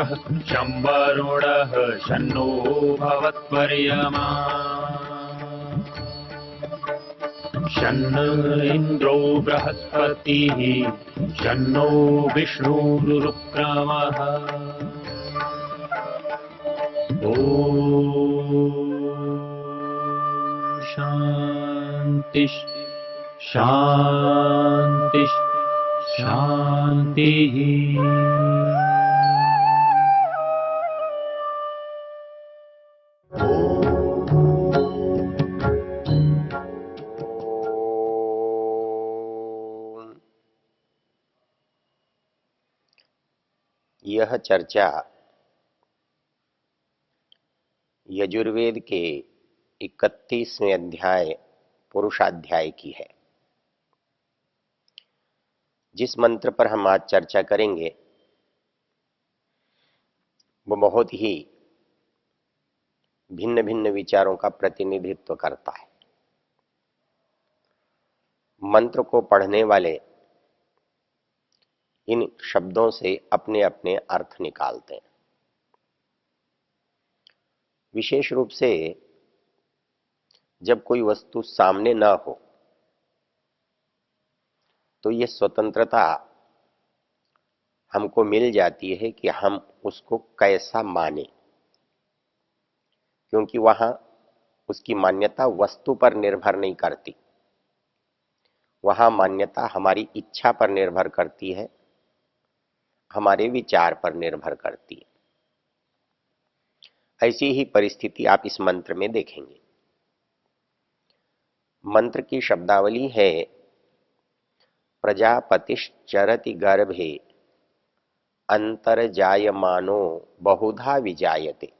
मित्रः शं वरुणः शन्नो भवत्वर्यमा शन्न इन्द्रो बृहस्पतिः शन्नो विष्णुरुक्रमः ॐ शान्ति शान्ति शान्तिः। यह चर्चा यजुर्वेद के 31वें अध्याय पुरुषाध्याय की है। जिस मंत्र पर हम आज चर्चा करेंगे वो बहुत ही भिन्न भिन्न विचारों का प्रतिनिधित्व करता है। मंत्र को पढ़ने वाले इन शब्दों से अपने अपने अर्थ निकालते हैं। विशेष रूप से जब कोई वस्तु सामने न हो तो ये स्वतंत्रता हमको मिल जाती है कि हम उसको कैसा माने, क्योंकि वहां उसकी मान्यता वस्तु पर निर्भर नहीं करती, वहां मान्यता हमारी इच्छा पर निर्भर करती है, हमारे विचार पर निर्भर करती है। ऐसी ही परिस्थिति आप इस मंत्र में देखेंगे। मंत्र की शब्दावली है प्रजापतिश्चरति गर्भे अंतर्जायमानो बहुधा विजायते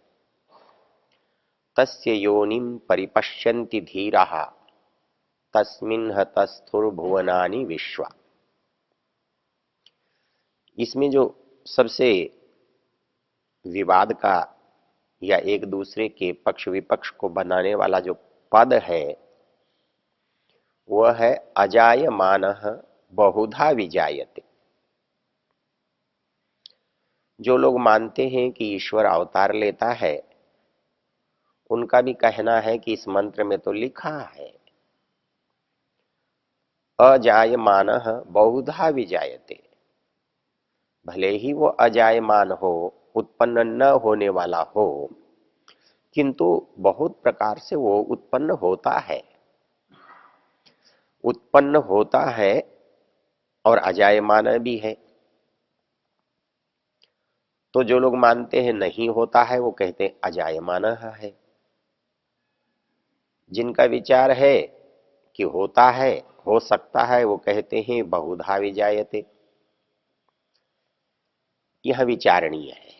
तस्य योनिं परिपश्यन्ति धीराः तस्मिन् हतस्थुर्भुवनानि विश्वा। इसमें जो सबसे विवाद का या एक दूसरे के पक्ष विपक्ष को बनाने वाला जो पद है वह है अजायमानः बहुधा विजायते। जो लोग मानते हैं कि ईश्वर अवतार लेता है उनका भी कहना है कि इस मंत्र में तो लिखा है अजायमानः बहुधा विजायते, भले ही वो अजायमान हो, उत्पन्न न होने वाला हो, किंतु बहुत प्रकार से वो उत्पन्न होता है। उत्पन्न होता है और अजायमान भी है। तो जो लोग मानते हैं नहीं होता है वो कहते हैं अजायमान है। जिनका विचार है कि होता है, हो सकता है, वो कहते हैं बहुधा विजायते। यह विचारणीय है।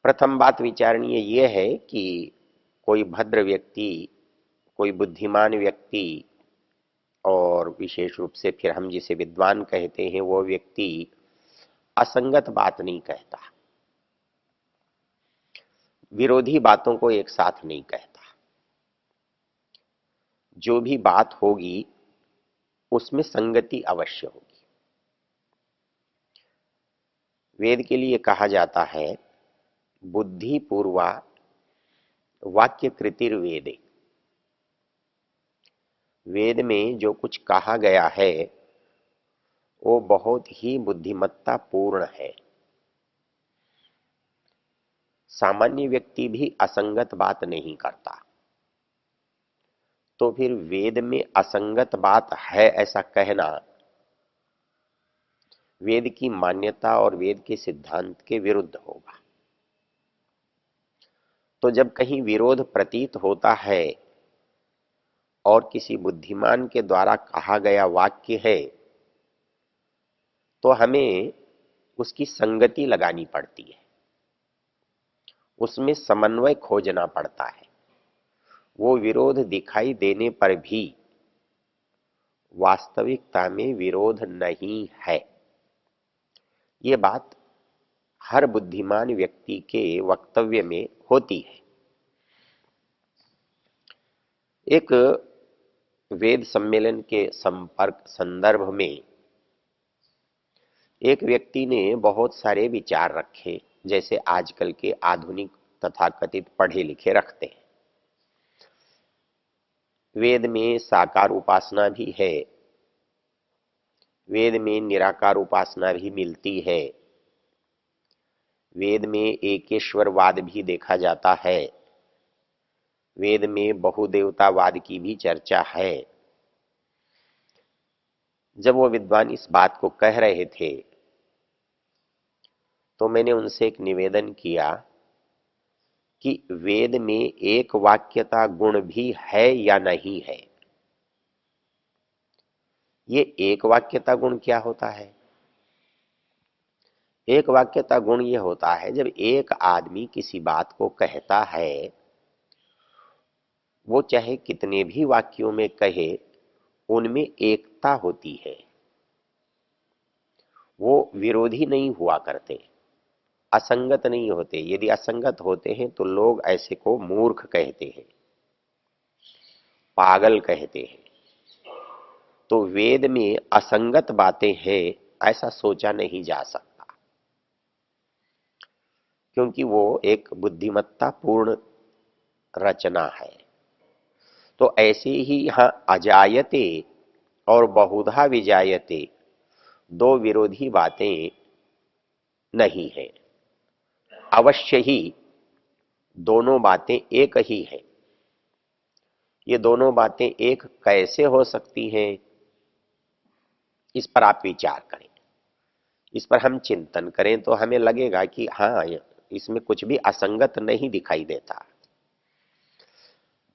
प्रथम बात विचारणीय यह है कि कोई भद्र व्यक्ति, कोई बुद्धिमान व्यक्ति, और विशेष रूप से फिर हम जिसे विद्वान कहते हैं वो व्यक्ति असंगत बात नहीं कहता, विरोधी बातों को एक साथ नहीं कहता। जो भी बात होगी उसमें संगति अवश्य होगी। वेद के लिए कहा जाता है बुद्धि पूर्वा वाक्य कृतिर्वेदे। वेद में जो कुछ कहा गया है वो बहुत ही बुद्धिमत्ता पूर्ण है। सामान्य व्यक्ति भी असंगत बात नहीं करता, तो फिर वेद में असंगत बात है ऐसा कहना वेद की मान्यता और वेद के सिद्धांत के विरुद्ध होगा। तो जब कहीं विरोध प्रतीत होता है और किसी बुद्धिमान के द्वारा कहा गया वाक्य है तो हमें उसकी संगति लगानी पड़ती है, उसमें समन्वय खोजना पड़ता है। वो विरोध दिखाई देने पर भी वास्तविकता में विरोध नहीं है। ये बात हर बुद्धिमान व्यक्ति के वक्तव्य में होती है। एक वेद सम्मेलन के संदर्भ में एक व्यक्ति ने बहुत सारे विचार रखे, जैसे आजकल के आधुनिक तथाकथित पढ़े लिखे रखते हैं। वेद में साकार उपासना भी है, वेद में निराकार उपासना भी मिलती है, वेद में एकेश्वरवाद भी देखा जाता है, वेद में बहुदेवतावाद की भी चर्चा है। जब वो विद्वान इस बात को कह रहे थे तो मैंने उनसे एक निवेदन किया कि वेद में एक वाक्यता गुण भी है या नहीं है। ये एक वाक्यता गुण क्या होता है? एक वाक्यता गुण ये होता है जब एक आदमी किसी बात को कहता है, वो चाहे कितने भी वाक्यों में कहे, उनमें एकता होती है, वो विरोधी नहीं हुआ करते, असंगत नहीं होते। यदि असंगत होते हैं तो लोग ऐसे को मूर्ख कहते हैं, पागल कहते हैं। तो वेद में असंगत बातें हैं ऐसा सोचा नहीं जा सकता, क्योंकि वो एक बुद्धिमत्ता पूर्ण रचना है। तो ऐसे ही यहां अजायते और बहुधा विजायते दो विरोधी बातें नहीं है, अवश्य ही दोनों बातें एक ही है। ये दोनों बातें एक कैसे हो सकती हैं, इस पर आप विचार करें, इस पर हम चिंतन करें तो हमें लगेगा कि हाँ, इसमें कुछ भी असंगत नहीं दिखाई देता।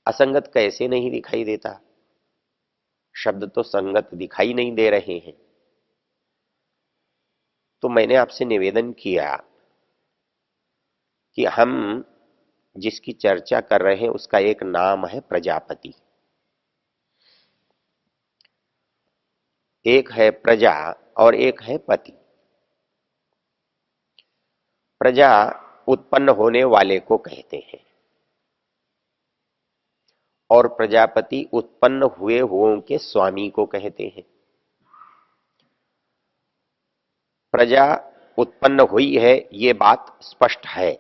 असंगत कैसे नहीं दिखाई देता? शब्द तो संगत दिखाई नहीं दे रहे हैं। तो मैंने आपसे निवेदन किया कि हम जिसकी चर्चा कर रहे हैं उसका एक नाम है प्रजापति। एक है प्रजा और एक है पति। प्रजा उत्पन्न होने वाले को कहते हैं और प्रजापति उत्पन्न हुए हुओं के स्वामी को कहते हैं। प्रजा उत्पन्न हुई है ये बात स्पष्ट है,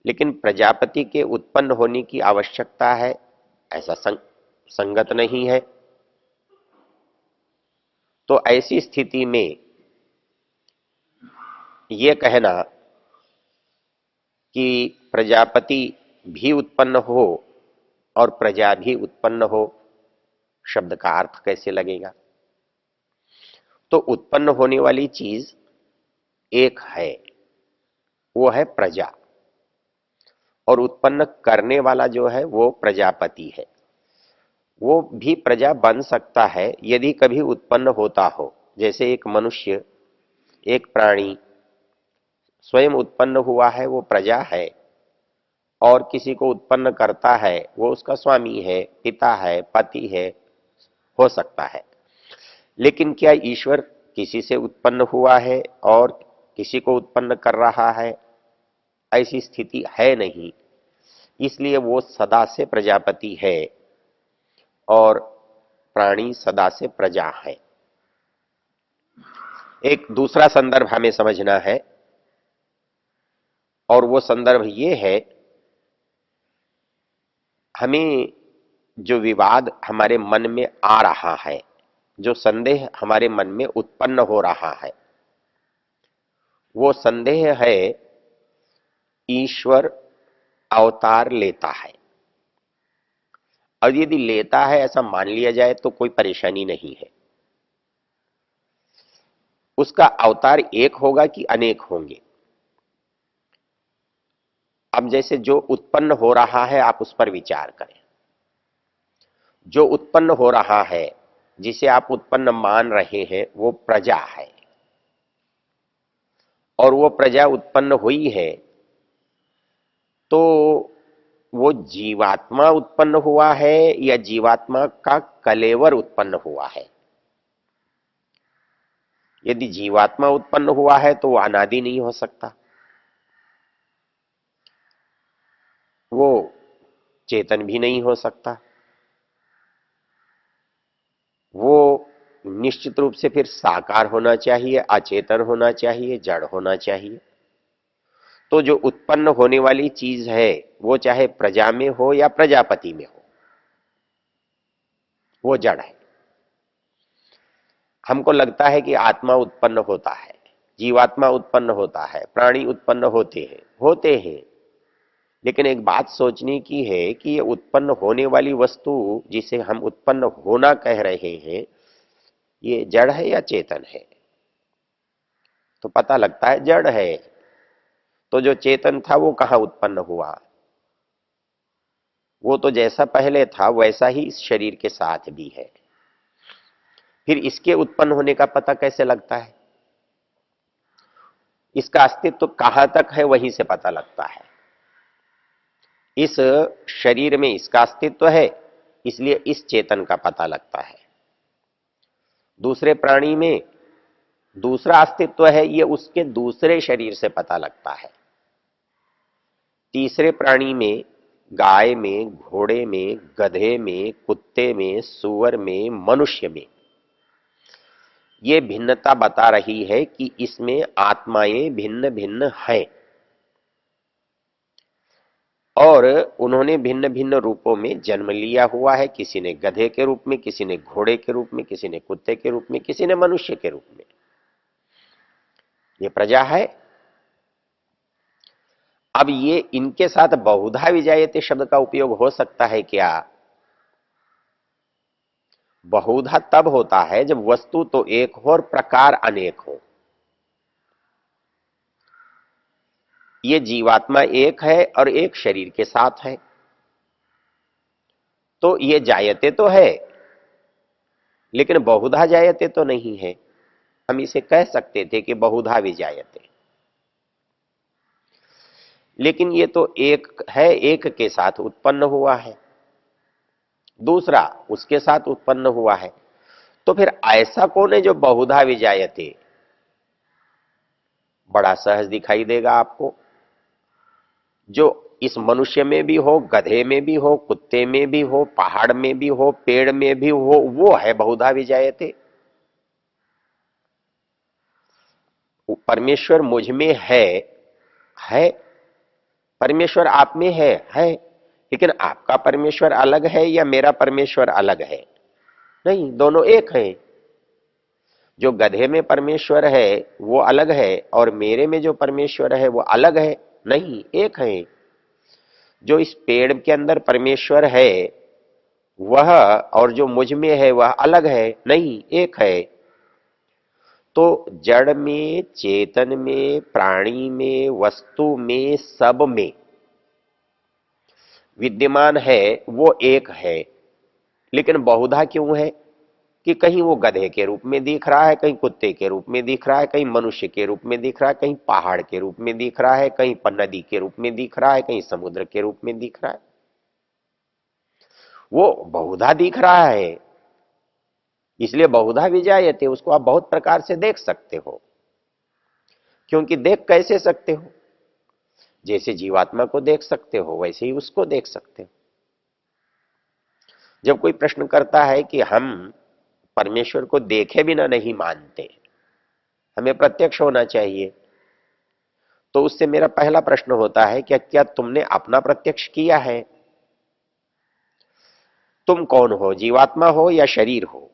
लेकिन प्रजापति के उत्पन्न होने की आवश्यकता है ऐसा संगत नहीं है। तो ऐसी स्थिति में यह कहना कि प्रजापति भी उत्पन्न हो और प्रजा भी उत्पन्न हो, शब्द का अर्थ कैसे लगेगा? तो उत्पन्न होने वाली चीज एक है, वो है प्रजा, और उत्पन्न करने वाला जो है वो प्रजापति है। वो भी प्रजा बन सकता है यदि कभी उत्पन्न होता हो। जैसे एक मनुष्य, एक प्राणी स्वयं उत्पन्न हुआ है, वो प्रजा है, और किसी को उत्पन्न करता है, वो उसका स्वामी है, पिता है, पति है, हो सकता है। लेकिन क्या ईश्वर किसी से उत्पन्न हुआ है और किसी को उत्पन्न कर रहा है? ऐसी स्थिति है नहीं। इसलिए वो सदा से प्रजापति है और प्राणी सदा से प्रजा है। एक दूसरा संदर्भ हमें समझना है, और वो संदर्भ ये है, हमें जो विवाद हमारे मन में आ रहा है, जो संदेह हमारे मन में उत्पन्न हो रहा है, वो संदेह है ईश्वर अवतार लेता है। और यदि लेता है ऐसा मान लिया जाए तो कोई परेशानी नहीं है। उसका अवतार एक होगा कि अनेक होंगे? अब जैसे जो उत्पन्न हो रहा है आप उस पर विचार करें। जो उत्पन्न हो रहा है, जिसे आप उत्पन्न मान रहे हैं, वो प्रजा है, और वो प्रजा उत्पन्न हुई है तो वो जीवात्मा उत्पन्न हुआ है या जीवात्मा का कलेवर उत्पन्न हुआ है? यदि जीवात्मा उत्पन्न हुआ है तो वो अनादि नहीं हो सकता, वो चेतन भी नहीं हो सकता, वो निश्चित रूप से फिर साकार होना चाहिए, अचेतन होना चाहिए, जड़ होना चाहिए। तो जो उत्पन्न होने वाली चीज है वो चाहे प्रजा में हो या प्रजापति में हो, वो जड़ है। हमको लगता है कि आत्मा उत्पन्न होता है, जीवात्मा उत्पन्न होता है, प्राणी उत्पन्न होते हैं। लेकिन एक बात सोचने की है कि ये उत्पन्न होने वाली वस्तु जिसे हम उत्पन्न होना कह रहे हैं, ये जड़ है या चेतन है? तो पता लगता है जड़ है। तो जो चेतन था वो कहां उत्पन्न हुआ? वो तो जैसा पहले था वैसा ही इस शरीर के साथ भी है। फिर इसके उत्पन्न होने का पता कैसे लगता है? इसका अस्तित्व तो कहां तक है वहीं से पता लगता है। इस शरीर में इसका अस्तित्व है, इसलिए इस चेतन का पता लगता है। दूसरे प्राणी में दूसरा अस्तित्व है, ये उसके दूसरे शरीर से पता लगता है। तीसरे प्राणी में, गाय में, घोड़े में, गधे में, कुत्ते में, सूअर में, मनुष्य में, ये भिन्नता बता रही है कि इसमें आत्माएं भिन्न भिन्न हैं और उन्होंने भिन्न भिन्न रूपों में जन्म लिया हुआ है। किसी ने गधे के रूप में, किसी ने घोड़े के रूप में, किसी ने कुत्ते के रूप में, किसी ने मनुष्य के रूप में। ये प्रजा है। अब ये इनके साथ बहुधा विजायते शब्द का उपयोग हो सकता है क्या? बहुधा तब होता है जब वस्तु तो एक हो और प्रकार अनेक हो। ये जीवात्मा एक है और एक शरीर के साथ है, तो ये जायते तो है लेकिन बहुधा जायते तो नहीं है। हम इसे कह सकते थे कि बहुधा विजायते, लेकिन ये तो एक है, एक के साथ उत्पन्न हुआ है, दूसरा उसके साथ उत्पन्न हुआ है। तो फिर ऐसा कौन है जो बहुधा विजायते? बड़ा सहज दिखाई देगा आपको। जो इस मनुष्य में भी हो, गधे में भी हो, कुत्ते में भी हो, पहाड़ में भी हो, पेड़ में भी हो, वो है बहुधा विजायते। परमेश्वर मुझ में है। परमेश्वर आप में है। लेकिन आपका परमेश्वर अलग है या मेरा परमेश्वर अलग है? नहीं, दोनों एक हैं। जो गधे में परमेश्वर है वो अलग है और मेरे में जो परमेश्वर है वो अलग है? नहीं, एक है। जो इस पेड़ के अंदर परमेश्वर है वह और जो मुझ में है वह अलग है? नहीं, एक है। तो जड़ में, चेतन में, प्राणी में, वस्तु में, सब में विद्यमान है वो एक है। लेकिन बहुधा क्यों है? कि कहीं वो गधे के रूप में दिख रहा है, कहीं कुत्ते के रूप में दिख रहा है, कहीं मनुष्य के रूप में दिख रहा है, कहीं पहाड़ के रूप में दिख रहा है, कहीं नदी के रूप में दिख रहा है, कहीं समुद्र के रूप में दिख रहा है। वो बहुधा दिख रहा है, इसलिए बहुधा विजायते। उसको आप बहुत प्रकार से देख सकते हो। क्योंकि देख कैसे सकते हो? जैसे जीवात्मा को देख सकते हो वैसे ही उसको देख सकते हो। जब कोई प्रश्न करता है कि हम परमेश्वर को देखे बिना नहीं मानते, हमें प्रत्यक्ष होना चाहिए, तो उससे मेरा पहला प्रश्न होता है कि क्या तुमने अपना प्रत्यक्ष किया है? तुम कौन हो, जीवात्मा हो या शरीर हो?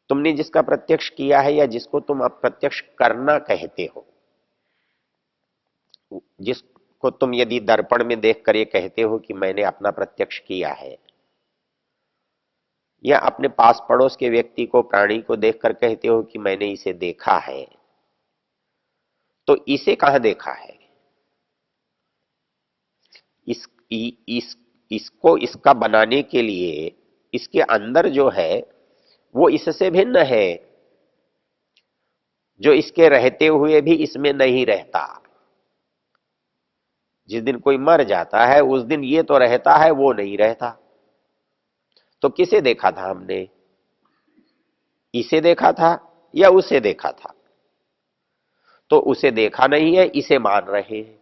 तुमने जिसका प्रत्यक्ष किया है या जिसको तुम अप्रत्यक्ष करना कहते हो, जिसको तुम यदि दर्पण में देखकर ये कहते हो कि मैंने अपना प्रत्यक्ष किया है, या अपने पास पड़ोस के व्यक्ति को, प्राणी को देखकर कहते हो कि मैंने इसे देखा है, तो इसे कहां देखा है? इस, इसको इसका बनाने के लिए इसके अंदर जो है वो इससे भिन्न है, जो इसके रहते हुए भी इसमें नहीं रहता। जिस दिन कोई मर जाता है उस दिन ये तो रहता है, वो नहीं रहता। तो किसे देखा था हमने? इसे देखा था या उसे देखा था? तो उसे देखा नहीं है, इसे मान रहे हैं।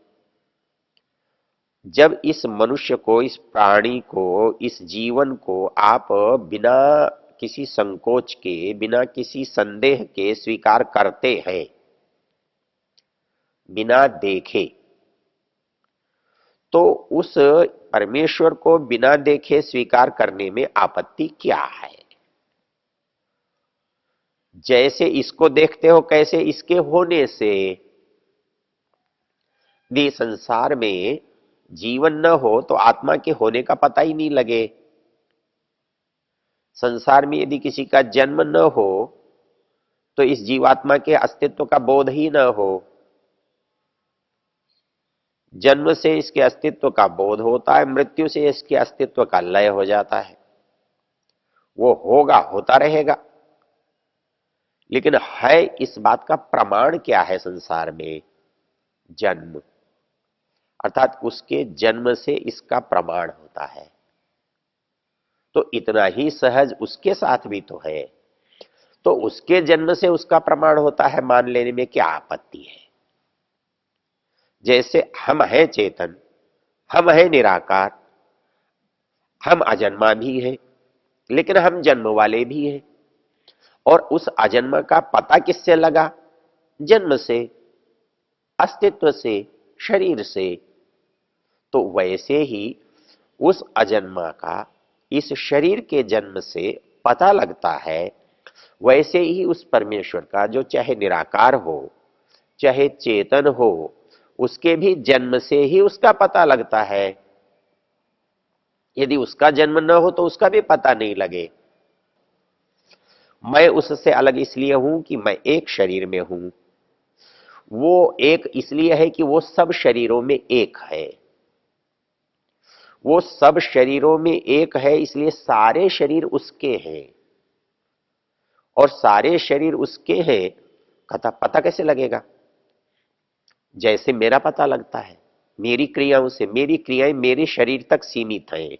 जब इस मनुष्य को, इस प्राणी को, इस जीवन को आप बिना किसी संकोच के, बिना किसी संदेह के स्वीकार करते हैं, बिना देखे, तो उस परमेश्वर को बिना देखे स्वीकार करने में आपत्ति क्या है? जैसे इसको देखते हो, कैसे इसके होने से यदि संसार में जीवन न हो तो आत्मा के होने का पता ही नहीं लगे। संसार में यदि किसी का जन्म न हो तो इस जीवात्मा के अस्तित्व का बोध ही न हो। जन्म से इसके अस्तित्व का बोध होता है, मृत्यु से इसके अस्तित्व का लय हो जाता है। वो होगा, होता रहेगा, लेकिन है इस बात का प्रमाण क्या है संसार में? जन्म, अर्थात उसके जन्म से इसका प्रमाण होता है। तो इतना ही सहज उसके साथ भी तो है, तो उसके जन्म से उसका प्रमाण होता है, मान लेने में क्या आपत्ति है? जैसे हम हैं चेतन, हम हैं निराकार, हम अजन्मा भी हैं, लेकिन हम जन्म वाले भी हैं। और उस अजन्म का पता किससे लगा? जन्म से, अस्तित्व से, शरीर से। तो वैसे ही उस अजन्मा का इस शरीर के जन्म से पता लगता है, वैसे ही उस परमेश्वर का, जो चाहे निराकार हो चाहे चेतन हो, उसके भी जन्म से ही उसका पता लगता है। यदि उसका जन्म न हो तो उसका भी पता नहीं लगे। मैं उससे अलग इसलिए हूं कि मैं एक शरीर में हूं, वो एक इसलिए है कि वो सब शरीरों में एक है। वो सब शरीरों में एक है, इसलिए सारे शरीर उसके हैं। और सारे शरीर उसके हैं, कथा पता कैसे लगेगा? जैसे मेरा पता लगता है मेरी क्रियाओं से। मेरी क्रियाएं मेरे शरीर तक सीमित हैं।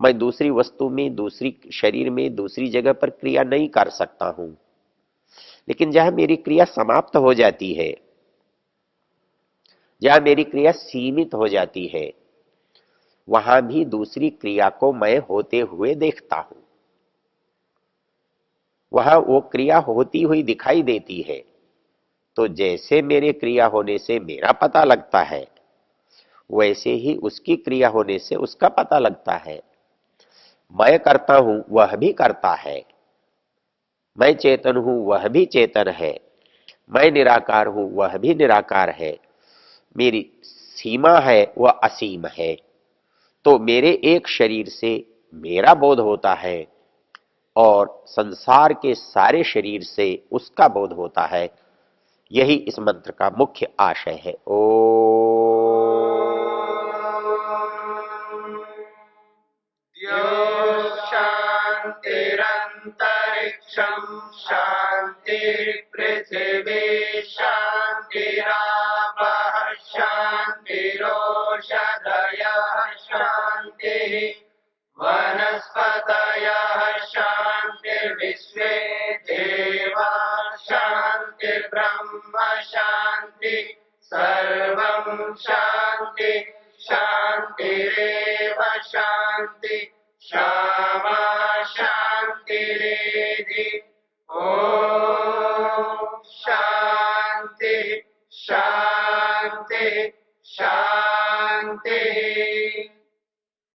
मैं दूसरी वस्तु में, दूसरी शरीर में, दूसरी जगह पर क्रिया नहीं कर सकता हूं। लेकिन जहां मेरी क्रिया समाप्त हो जाती है, जहां मेरी क्रिया सीमित हो जाती है, वहां भी दूसरी क्रिया को मैं होते हुए देखता हूं। वहां वो क्रिया होती हुई दिखाई देती है। तो जैसे मेरे क्रिया होने से मेरा पता लगता है, वैसे ही उसकी क्रिया होने से उसका पता लगता है। मैं करता हूं, वह भी करता है। मैं चेतन हूं, वह भी चेतन है। मैं निराकार हूं, वह भी निराकार है। मेरी सीमा है, वह असीम है। तो मेरे एक शरीर से मेरा बोध होता है और संसार के सारे शरीर से उसका बोध होता है। यही इस मंत्र का मुख्य आशय है। ओ शांतिरंतरिक्षं शांति पृथिवी शांतिरापः शांतिरोषधयः शांतिः वनस्पतयः शांतिर्विश्वे देवा शांतिर्ब्रह्म शांति सर्वं शांति शांतिरेव शांति क्षमा शांतिरेधि। ओम शांति शांति शांति।